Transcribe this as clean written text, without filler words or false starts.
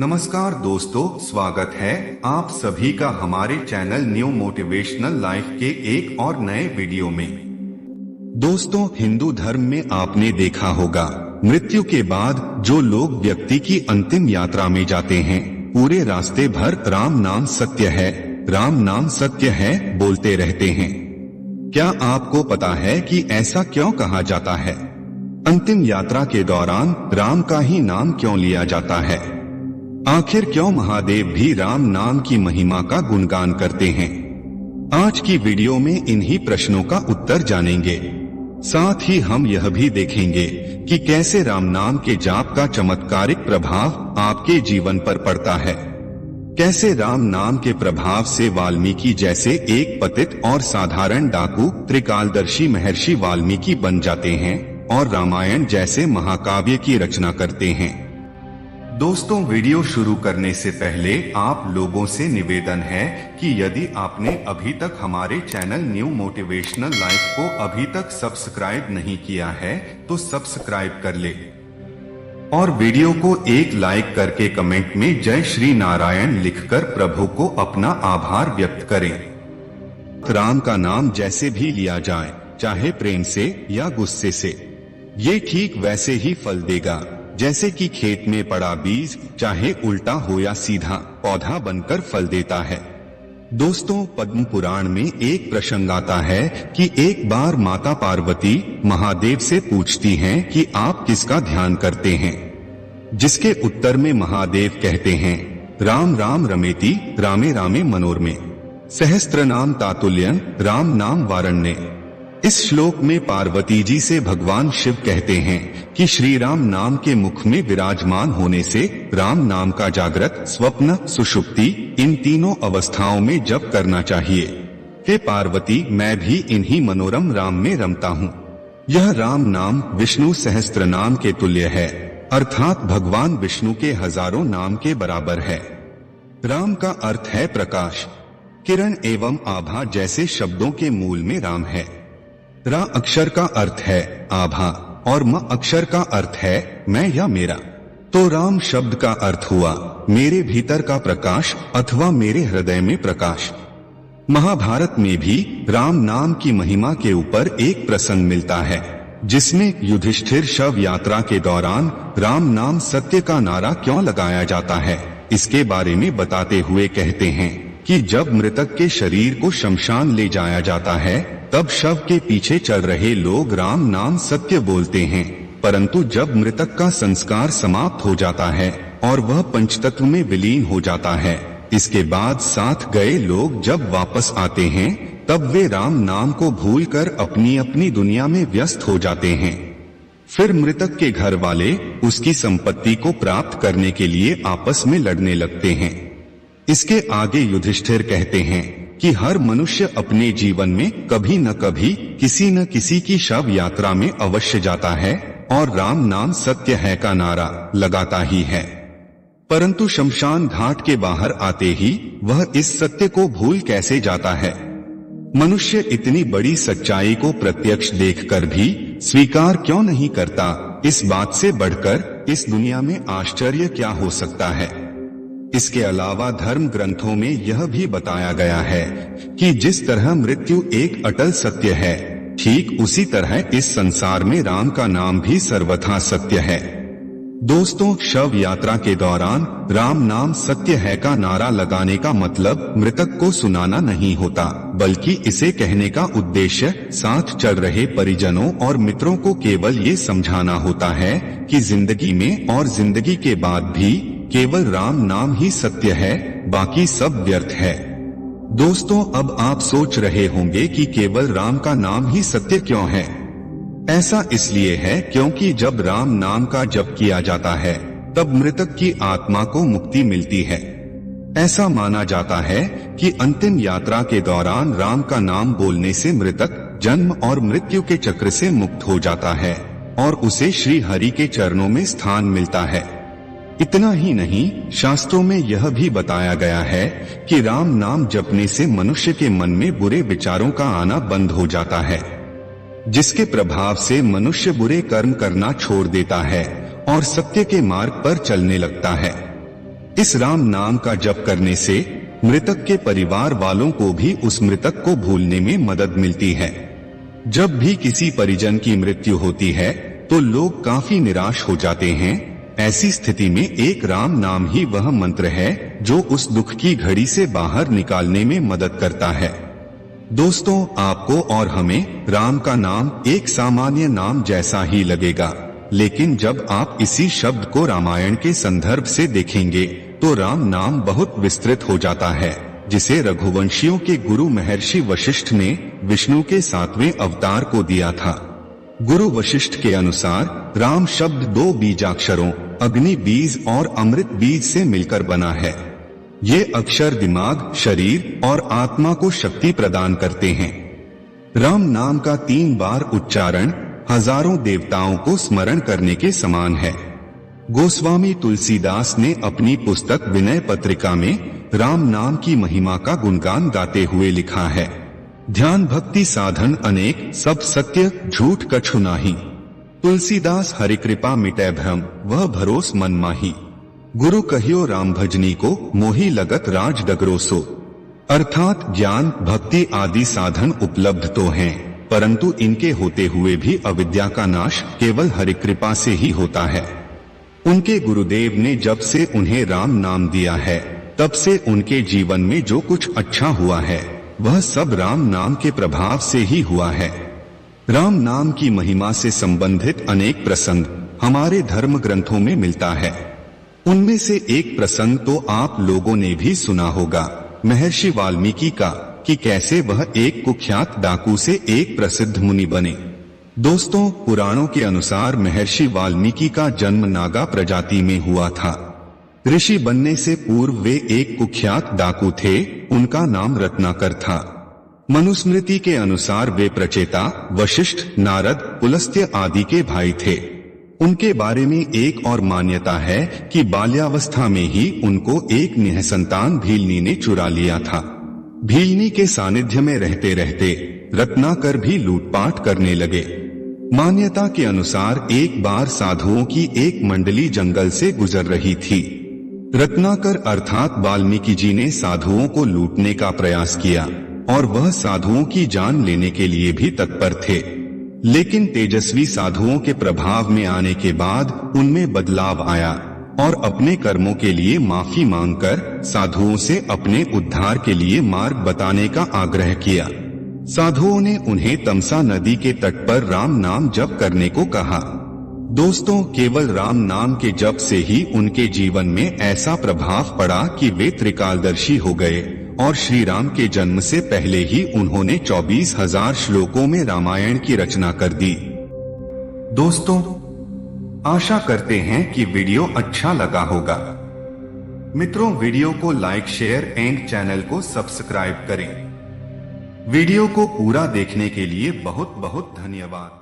नमस्कार दोस्तों, स्वागत है आप सभी का हमारे चैनल न्यू मोटिवेशनल लाइफ के एक और नए वीडियो में। दोस्तों, हिंदू धर्म में आपने देखा होगा, मृत्यु के बाद जो लोग व्यक्ति की अंतिम यात्रा में जाते हैं, पूरे रास्ते भर राम नाम सत्य है, राम नाम सत्य है बोलते रहते हैं। क्या आपको पता है कि ऐसा क्यों कहा जाता है? अंतिम यात्रा के दौरान राम का ही नाम क्यों लिया जाता है? आखिर क्यों महादेव भी राम नाम की महिमा का गुणगान करते हैं? आज की वीडियो में इन्हीं प्रश्नों का उत्तर जानेंगे। साथ ही हम यह भी देखेंगे कि कैसे राम नाम के जाप का चमत्कारिक प्रभाव आपके जीवन पर पड़ता है। कैसे राम नाम के प्रभाव से वाल्मीकि जैसे एक पतित और साधारण डाकू त्रिकालदर्शी महर्षि वाल्मीकि बन जाते हैं और रामायण जैसे महाकाव्य की रचना करते हैं। दोस्तों, वीडियो शुरू करने से पहले आप लोगों से निवेदन है कि यदि आपने अभी तक हमारे चैनल न्यू मोटिवेशनल लाइफ को अभी तक सब्सक्राइब नहीं किया है तो सब्सक्राइब कर ले और वीडियो को एक लाइक करके कमेंट में जय श्री नारायण लिखकर प्रभु को अपना आभार व्यक्त करें। राम का नाम जैसे भी लिया जाए, चाहे प्रेम से या गुस्से से, ये ठीक वैसे ही फल देगा जैसे कि खेत में पड़ा बीज, चाहे उल्टा हो या सीधा, पौधा बनकर फल देता है। दोस्तों, पद्म पुराण में एक प्रसंग आता है कि एक बार माता पार्वती महादेव से पूछती हैं कि आप किसका ध्यान करते हैं, जिसके उत्तर में महादेव कहते हैं, राम राम रमेति रामे रामे मनोरमे सहस्त्र नाम तातुल्यं राम नाम वारण्ये। इस श्लोक में पार्वती जी से भगवान शिव कहते हैं कि श्री राम नाम के मुख में विराजमान होने से राम नाम का जागृत, स्वप्न, सुषुप्ति इन तीनों अवस्थाओं में जप करना चाहिए। हे पार्वती, मैं भी इन्हीं मनोरम राम में रमता हूँ। यह राम नाम विष्णु सहस्त्र नाम के तुल्य है, अर्थात भगवान विष्णु के हजारों नाम के बराबर है। राम का अर्थ है प्रकाश, किरण एवं आभा जैसे शब्दों के मूल में राम है। रा अक्षर का अर्थ है आभा और म अक्षर का अर्थ है मैं या मेरा। तो राम शब्द का अर्थ हुआ मेरे भीतर का प्रकाश अथवा मेरे हृदय में प्रकाश। महाभारत में भी राम नाम की महिमा के ऊपर एक प्रसंग मिलता है, जिसमें युधिष्ठिर शव यात्रा के दौरान राम नाम सत्य का नारा क्यों लगाया जाता है, इसके बारे में बताते हुए कहते हैं कि जब मृतक के शरीर को शमशान ले जाया जाता है, तब शव के पीछे चल रहे लोग राम नाम सत्य बोलते हैं, परंतु जब मृतक का संस्कार समाप्त हो जाता है और वह पंचतत्व में विलीन हो जाता है, इसके बाद साथ गए लोग जब वापस आते हैं, तब वे राम नाम को भूलकर अपनी अपनी दुनिया में व्यस्त हो जाते हैं। फिर मृतक के घर वाले उसकी संपत्ति को प्राप्त करने के लिए आपस में लड़ने लगते हैं। इसके आगे युधिष्ठिर कहते हैं कि हर मनुष्य अपने जीवन में कभी न कभी किसी न किसी की शव यात्रा में अवश्य जाता है और राम नाम सत्य है का नारा लगाता ही है, परंतु शमशान घाट के बाहर आते ही वह इस सत्य को भूल कैसे जाता है? मनुष्य इतनी बड़ी सच्चाई को प्रत्यक्ष देखकर भी स्वीकार क्यों नहीं करता? इस बात से बढ़कर इस दुनिया में आश्चर्य क्या हो सकता है? इसके अलावा धर्म ग्रंथों में यह भी बताया गया है कि जिस तरह मृत्यु एक अटल सत्य है, ठीक उसी तरह इस संसार में राम का नाम भी सर्वथा सत्य है। दोस्तों, शव यात्रा के दौरान राम नाम सत्य है का नारा लगाने का मतलब मृतक को सुनाना नहीं होता, बल्कि इसे कहने का उद्देश्य साथ चल रहे परिजनों और मित्रों को केवल ये समझाना होता है कि जिंदगी में और जिंदगी के बाद भी केवल राम नाम ही सत्य है, बाकी सब व्यर्थ है। दोस्तों, अब आप सोच रहे होंगे कि केवल राम का नाम ही सत्य क्यों है? ऐसा इसलिए है क्योंकि जब राम नाम का जप किया जाता है, तब मृतक की आत्मा को मुक्ति मिलती है। ऐसा माना जाता है कि अंतिम यात्रा के दौरान राम का नाम बोलने से मृतक जन्म और मृत्यु के चक्र से मुक्त हो जाता है और उसे श्री हरि के चरणों में स्थान मिलता है। इतना ही नहीं, शास्त्रों में यह भी बताया गया है कि राम नाम जपने से मनुष्य के मन में बुरे विचारों का आना बंद हो जाता है, जिसके प्रभाव से मनुष्य बुरे कर्म करना छोड़ देता है और सत्य के मार्ग पर चलने लगता है। इस राम नाम का जप करने से मृतक के परिवार वालों को भी उस मृतक को भूलने में मदद मिलती है। जब भी किसी परिजन की मृत्यु होती है तो लोग काफी निराश हो जाते हैं। ऐसी स्थिति में एक राम नाम ही वह मंत्र है जो उस दुख की घड़ी से बाहर निकालने में मदद करता है। दोस्तों, आपको और हमें राम का नाम एक सामान्य नाम जैसा ही लगेगा, लेकिन जब आप इसी शब्द को रामायण के संदर्भ से देखेंगे तो राम नाम बहुत विस्तृत हो जाता है, जिसे रघुवंशियों के गुरु महर्षि वशिष्ठ ने विष्णु के 7वें अवतार को दिया था। गुरु वशिष्ठ के अनुसार राम शब्द 2 बीजाक्षरों अग्नि बीज और अमृत बीज से मिलकर बना है। ये अक्षर दिमाग, शरीर और आत्मा को शक्ति प्रदान करते हैं। राम नाम का 3 बार उच्चारण हजारों देवताओं को स्मरण करने के समान है। गोस्वामी तुलसीदास ने अपनी पुस्तक विनय पत्रिका में राम नाम की महिमा का गुणगान गाते हुए लिखा है, ध्यान भक्ति साधन अनेक, सब सत्य झूठ कछु नाही। तुलसीदास हरि कृपा मिटै भ्रम, वह भरोस मन माही। गुरु कहियो राम भजनी को, मोही लगत राज डगरोसो। अर्थात ज्ञान भक्ति आदि साधन उपलब्ध तो हैं, परंतु इनके होते हुए भी अविद्या का नाश केवल हरि कृपा से ही होता है। उनके गुरुदेव ने जब से उन्हें राम नाम दिया है तब से उनके जीवन में जो कुछ अच्छा हुआ है वह सब राम नाम के प्रभाव से ही हुआ है। राम नाम की महिमा से संबंधित अनेक प्रसंग हमारे धर्म ग्रंथों में मिलता है। उनमें से एक प्रसंग तो आप लोगों ने भी सुना होगा, महर्षि वाल्मीकि का, कि कैसे वह एक कुख्यात डाकू से एक प्रसिद्ध मुनि बने। दोस्तों, पुराणों के अनुसार महर्षि वाल्मीकि का जन्म नागा प्रजाति में हुआ था। ऋषि बनने से पूर्व वे एक कुख्यात डाकू थे। उनका नाम रत्नाकर था। मनुस्मृति के अनुसार वे प्रचेता, वशिष्ठ, नारद, पुलस्त्य आदि के भाई थे। उनके बारे में एक और मान्यता है कि बाल्यावस्था में ही उनको एक निःसंतान भीलनी ने चुरा लिया था। भीलनी के सानिध्य में रहते रहते रत्नाकर भी लूटपाट करने लगे। मान्यता के अनुसार एक बार साधुओं की एक मंडली जंगल से गुजर रही थी। रत्नाकर अर्थात वाल्मीकि जी ने साधुओं को लूटने का प्रयास किया और वह साधुओं की जान लेने के लिए भी तत्पर थे, लेकिन तेजस्वी साधुओं के प्रभाव में आने के बाद उनमें बदलाव आया और अपने कर्मों के लिए माफी मांगकर साधुओं से अपने उद्धार के लिए मार्ग बताने का आग्रह किया। साधुओं ने उन्हें तमसा नदी के तट पर राम नाम जप करने को कहा। दोस्तों, केवल राम नाम के जप से ही उनके जीवन में ऐसा प्रभाव पड़ा कि वे त्रिकालदर्शी हो गए और श्री राम के जन्म से पहले ही उन्होंने 24,000 श्लोकों में रामायण की रचना कर दी। दोस्तों, आशा करते हैं कि वीडियो अच्छा लगा होगा। मित्रों, वीडियो को लाइक, शेयर एंड चैनल को सब्सक्राइब करें। वीडियो को पूरा देखने के लिए बहुत बहुत धन्यवाद।